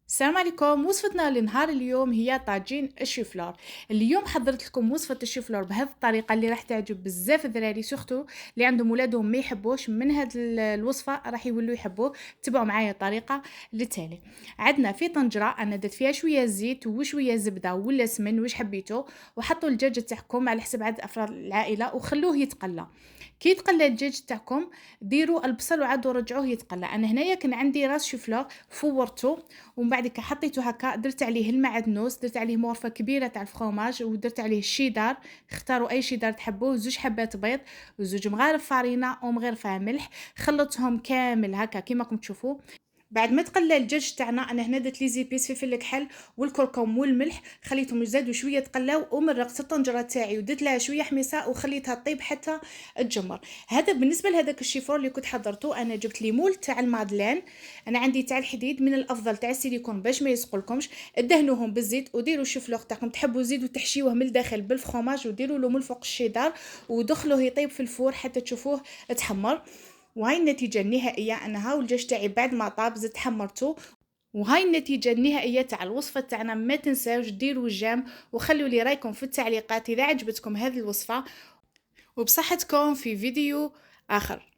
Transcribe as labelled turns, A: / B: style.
A: السلام عليكم. وصفتنا لنهار اليوم هي طاجين الشوفلور. اليوم حضرت لكم وصفه الشوفلور بهذه الطريقه اللي راح تعجب بزاف الدراري، سورتو اللي عندهم ولادهم ما يحبوش من هذه الوصفه راح يولوا يحبوه. تبعوا معايا الطريقه للتالي. عندنا في طنجره انا درت فيها شويه زيت وشويه زبده ولا سمن واش حبيتو، وحطوا الدجاج تاعكم على حسب عدد افراد العائله وخلوه يتقلى. كي يتقلى الدجاج تاعكم ديروا البصل وعادوا رجعوه يتقلى. انا هنايا كان عندي راس شوفلور فورته، ومن بعد كي حطيته هكا درت عليه المعدنوس، درت عليه مورفه كبيره تاع الفرomاج ودرت عليه الشيدار. اختاروا اي شيدار تحبوه، زوج حبات بيض وزوج مغارف فارينه ومغرفه ملح. خلطهم كامل هكا كيما راكم تشوفوا. بعد ما تقلى الدجاج تاعنا انا هنا درت لي زيبيس فلفل الكحل والكركم والملح، خليتهم يزادوا شويه تقلاو ومرقت الطنجره تاعي ودرت لها شويه حميصه وخليتها طيب حتى تجمر. هذا بالنسبه لهذاك الشيفور اللي كنت حضرته. انا جبت لي مول تاع المادلين، انا عندي تاع الحديد من الافضل تاع السيليكون باش ما يسقلكمش. دهنوهم بالزيت وديروا الشوفلوغ تاعكم، تحبوا زيدوا تحشيوه من الداخل بالفرomاج وديروا له من الفوق الشيدار ودخلوه يطيب في الفور حتى تشوفوه تحمر. وهاي النتيجة النهائية. أنا هاو الدجاج تاعي بعد ما طاب زدت حمرته. وهاي النتيجة النهائية تاع الوصفة تاعنا. ما تنساوش ديروا جيم وخلوا لي رايكم في التعليقات إذا عجبتكم هذه الوصفة، وبصحتكم في فيديو آخر.